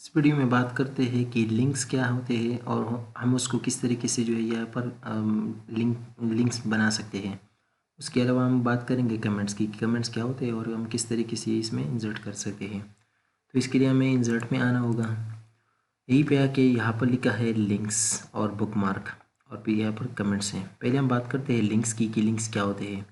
इस वीडियो में बात करते हैं कि लिंक्स क्या होते हैं और हम उसको किस तरीके से जो है यहाँ पर लिंक्स बना सकते हैं। उसके अलावा हम बात करेंगे कमेंट्स की, कमेंट्स क्या होते हैं और हम किस तरीके से इसमें इंसर्ट कर सकते हैं। तो इसके लिए हमें इंसर्ट में आना होगा। यहीं पे आके यहाँ पर लिखा है लिंक्स और बुकमार्क और फिर यहाँ पर कमेंट्स हैं। पहले हम बात करते हैं लिंक्स की कि लिंक्स क्या होते हैं।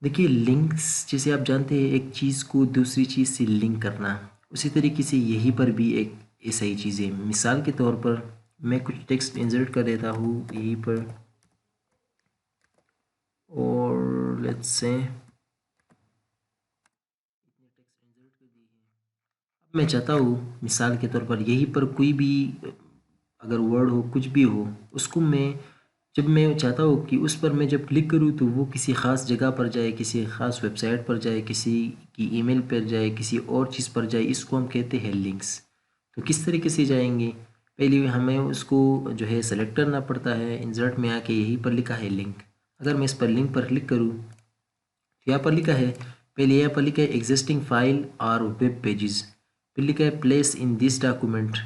देखिए लिंक्स जैसे आप जानते हैं एक चीज़ को दूसरी चीज़ से लिंक करना, उसी तरीके से यहीं पर भी एक ऐसा ही चीज़ है। मिसाल के तौर पर मैं कुछ टेक्स्ट इंसर्ट कर देता हूँ यहीं पर और लेट्स से अब मैं चाहता हूँ मिसाल के तौर पर यहीं पर कोई भी अगर वर्ड हो कुछ भी हो उसको जब मैं चाहता हूँ कि उस पर मैं जब क्लिक करूँ तो वो किसी ख़ास जगह पर जाए, किसी ख़ास वेबसाइट पर जाए, किसी की ईमेल पर जाए, किसी और चीज़ पर जाए, इसको हम कहते हैं लिंक्स। तो किस तरीके से जाएंगे, पहले हमें उसको जो है सेलेक्ट करना पड़ता है। इंसर्ट में आके यहीं पर लिखा है लिंक। अगर मैं इस पर लिंक पर क्लिक करूँ तो यहाँ पर लिखा है, पहले यहाँ पर लिखा है एग्जिस्टिंग फाइल और वेब पेजेस, फिर लिखा है प्लेस इन दिस डॉक्यूमेंट,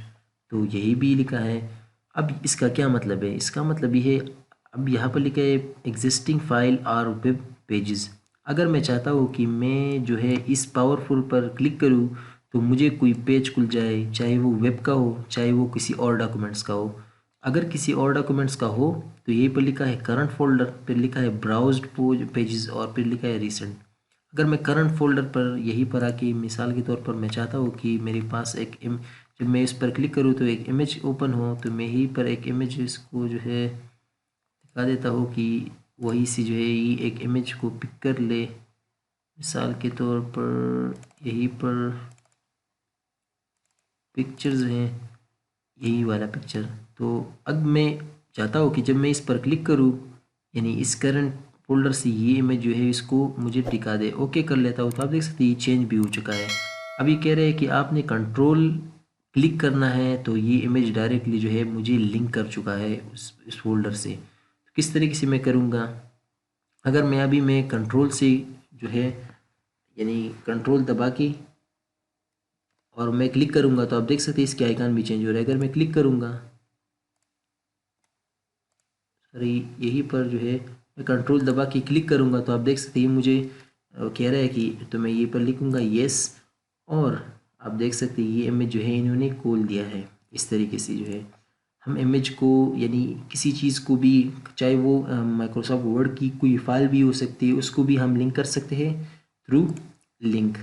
तो यही भी लिखा है। अब इसका क्या मतलब है, इसका मतलब ये है अब यहाँ पर लिखा है एग्जिस्टिंग फाइल और वेब पेजेस। अगर मैं चाहता हूँ कि मैं जो है इस पावरफुल पर क्लिक करूँ तो मुझे कोई पेज खुल जाए, चाहे वो वेब का हो चाहे वो किसी और डॉक्यूमेंट्स का हो। अगर किसी और डॉक्यूमेंट्स का हो तो यहीं पर लिखा है करंट फोल्डर, फिर लिखा है ब्राउज्ड पेजेस और फिर लिखा है रिसेंट। अगर मैं करंट फोल्डर पर यहीं पर आके मिसाल के तौर पर मैं चाहता हूँ कि मेरे पास जब मैं इस पर क्लिक करूँ तो एक इमेज ओपन हो, तो मैं यहीं पर एक इमेज इसको जो है दिखा देता हूँ कि वही से जो है ये एक इमेज को पिक कर ले। मिसाल के तौर पर यहीं पर पिक्चर्स हैं, यही वाला पिक्चर। तो अब मैं चाहता हूँ कि जब मैं इस पर क्लिक करूँ यानी इस करंट फोल्डर से ये इमेज जो है इसको मुझे टिका दे। ओके कर लेता हूँ तो आप देख सकते हैं ये चेंज भी हो चुका है। अभी कह रहे हैं कि आपने कंट्रोल क्लिक करना है तो ये इमेज डायरेक्टली जो है मुझे लिंक कर चुका है इस फोल्डर से। तो किस तरीके से मैं करूँगा, अगर मैं कंट्रोल से जो है यानी कंट्रोल दबा के और मैं क्लिक करूँगा तो आप देख सकते हैं इसके आइकन भी चेंज हो रहा है। अगर मैं क्लिक करूँगा, अरे यहीं पर जो है मैं कंट्रोल दबा के क्लिक करूँगा तो आप देख सकते हैं मुझे कह रहा है कि तो मैं ये पर लिखूँगा येस, और आप देख सकते हैं ये इमेज जो है इन्होंने खोल दिया है। इस तरीके से जो है हम इमेज को यानी किसी चीज़ को भी, चाहे वो माइक्रोसॉफ्ट वर्ड की कोई फाइल भी हो सकती है, उसको भी हम लिंक कर सकते हैं थ्रू लिंक।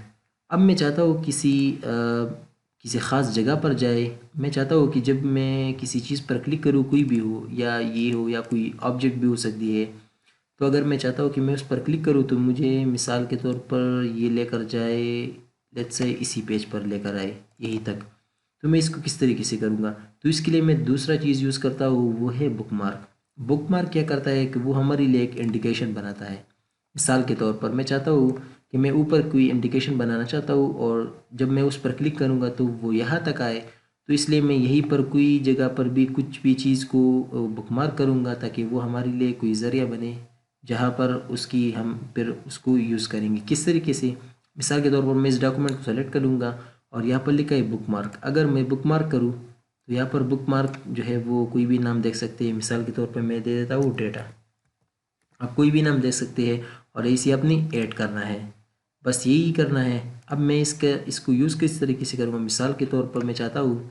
अब मैं चाहता हूँ किसी ख़ास जगह पर जाए। मैं चाहता हूँ कि जब मैं किसी चीज़ पर क्लिक करूँ, कोई भी हो या ये हो या कोई ऑब्जेक्ट भी हो सकती है, तो अगर मैं चाहता हूँ कि मैं उस पर क्लिक करूँ तो मुझे मिसाल के तौर पर ये लेकर जाए, लेट्स से इसी पेज पर लेकर आए यहीं तक। तो मैं इसको किस तरीके से करूँगा, तो इसके लिए मैं दूसरा चीज़ यूज़ करता हूँ, वो है बुकमार्क। बुकमार्क क्या करता है कि वो हमारे लिए एक इंडिकेशन बनाता है। मिसाल के तौर पर मैं चाहता हूँ कि मैं ऊपर कोई इंडिकेशन बनाना चाहता हूँ और जब मैं उस पर क्लिक करूँगा तो वो यहाँ तक आए, तो इसलिए मैं यहीं पर कोई जगह पर भी कुछ भी चीज़ को बुकमार्क करूँगा ताकि वो हमारे लिए कोई ज़रिया बने जहाँ पर उसकी हम फिर उसको यूज़ करेंगे। किस तरीके से, मिसाल के तौर पर मैं इस डॉक्यूमेंट को सेलेक्ट कर लूँगा और यहाँ पर लिखा है बुकमार्क। अगर मैं बुकमार्क करूँ तो यहाँ पर बुकमार्क जो है वो कोई भी नाम देख सकते हैं। मिसाल के तौर पर मैं दे देता हूँ डेटा, आप कोई भी नाम दे सकते हैं और इसे अपनी ऐड करना है, बस यही करना है। अब मैं इसको यूज़ किस तरीके से करूँगा, मिसाल के तौर पर मैं चाहता हूँ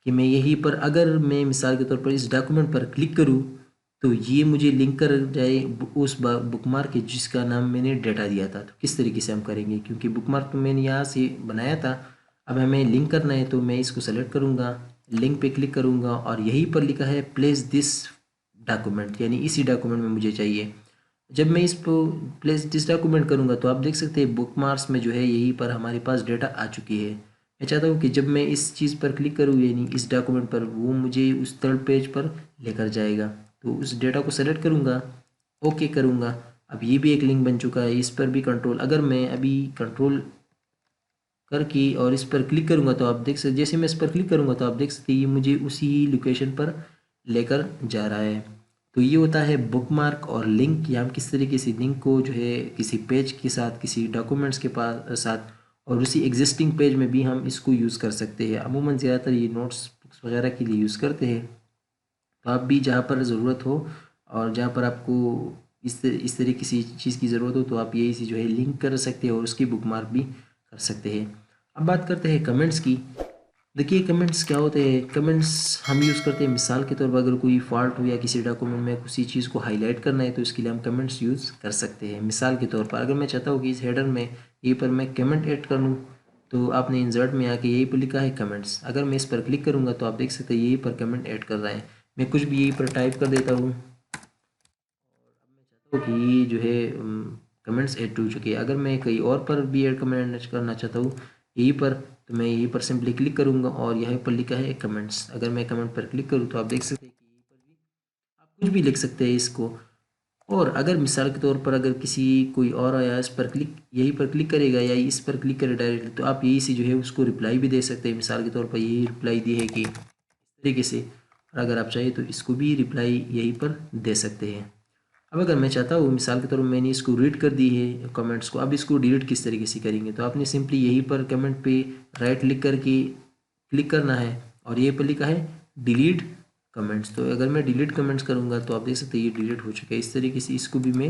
कि मैं यहीं पर अगर मैं मिसाल के तौर पर इस डॉक्यूमेंट पर क्लिक करूँ तो ये मुझे लिंक कर जाए उस बुकमार्क के जिसका नाम मैंने डेटा दिया था। तो किस तरीके से हम करेंगे, क्योंकि बुकमार्क तो मैंने यहाँ से बनाया था, अब हमें लिंक करना है तो मैं इसको सेलेक्ट करूँगा, लिंक पे क्लिक करूँगा और यहीं पर लिखा है प्लेस दिस डॉक्यूमेंट, यानी इसी डॉक्यूमेंट में मुझे चाहिए। जब मैं इसको प्लेस दिस डॉक्यूमेंट करूँगा तो आप देख सकते हैं बुकमार्क्स में जो है यहीं पर हमारे पास डेटा आ चुकी है। मैं चाहता हूँ कि जब मैं इस चीज़ पर क्लिक करूँ यानी इस डॉक्यूमेंट पर, वो मुझे उस थर्ड पेज पर लेकर जाएगा। तो उस डेटा को सेलेक्ट करूँगा, ओके करूँगा। अब ये भी एक लिंक बन चुका है, इस पर भी कंट्रोल, अगर मैं अभी कंट्रोल करके और इस पर क्लिक करूँगा तो आप देख सकते, जैसे मैं इस पर क्लिक करूँगा तो आप देख सकते हैं ये मुझे उसी लोकेशन पर लेकर जा रहा है। तो ये होता है बुकमार्क और लिंक, या हम किस तरीके से लिंक को जो है किसी पेज के साथ, किसी डॉक्यूमेंट्स के पास साथ और उसी एग्जिस्टिंग पेज में भी हम इसको यूज़ कर सकते हैं। अमूमन ज़्यादातर ये नोट्स बुक्स वगैरह के लिए यूज़ करते हैं। तो आप भी जहाँ पर ज़रूरत हो और जहाँ पर आपको इस तरह किसी चीज़ की ज़रूरत हो तो आप यही से जो है लिंक कर सकते हैं और उसकी बुकमार्क भी कर सकते हैं। अब बात करते हैं कमेंट्स की। देखिए कमेंट्स क्या होते हैं, कमेंट्स हम यूज़ करते हैं मिसाल के तौर पर अगर कोई फॉल्ट हो या किसी डॉक्यूमेंट में किसी चीज़ को हाईलाइट करना है तो इसके लिए हम कमेंट्स यूज़ कर सकते हैं। मिसाल के तौर पर अगर मैं चाहता हूँ कि इस हेडर में यहीं पर मैं कमेंट ऐड कर लूँ तो आपने इंसर्ट में आके यहीं पर लिखा है कमेंट्स, अगर मैं इस पर क्लिक करूँगा तो आप देख सकते हैं यहीं पर कमेंट ऐड कर रहा है। मैं कुछ भी यहीं पर टाइप कर देता हूँ तो कि जो है कमेंट्स ऐड हो चुके हैं। अगर मैं कहीं और पर भी ऐड कमेंट करना चाहता हूँ यहीं पर, तो मैं यहीं पर सिंपली क्लिक करूँगा और यहाँ पर लिखा है कमेंट्स। अगर मैं कमेंट पर क्लिक करूँ तो आप देख सकते हैं कि यहीं पर भी आप कुछ भी लिख सकते हैं इसको। और अगर मिसाल के तौर पर अगर किसी कोई और आया इस पर क्लिक यहीं पर क्लिक करेगा या इस पर क्लिक करे डायरेक्टली तो आप यही से जो है उसको रिप्लाई भी दे सकते हैं। मिसाल के तौर पर यही रिप्लाई दी है कि इस तरीके से, और अगर आप चाहें तो इसको भी रिप्लाई यहीं पर दे सकते हैं। अब अगर मैं चाहता हूँ मिसाल के तौर पर मैंने इसको रीड कर दी है कमेंट्स को, अब इसको डिलीट किस तरीके से करेंगे तो आपने सिंपली यहीं पर कमेंट पे राइट क्लिक करके क्लिक करना है और ये पर लिखा है डिलीट कमेंट्स। तो अगर मैं डिलीट कमेंट्स करूँगा तो आप देख सकते हैं ये डिलीट हो चुका है। इस तरीके से इसको भी मैं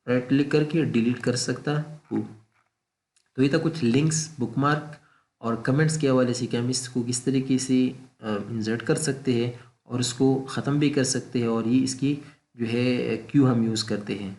राइट क्लिक करके डिलीट कर सकता हूँ। तो ये था कुछ लिंक्स, बुकमार्क और कमेंट्स के हवाले से कि हम इसको किस तरीके से इंसर्ट कर सकते हैं और उसको ख़त्म भी कर सकते हैं और ये इसकी जो है क्यों हम यूज़ करते हैं।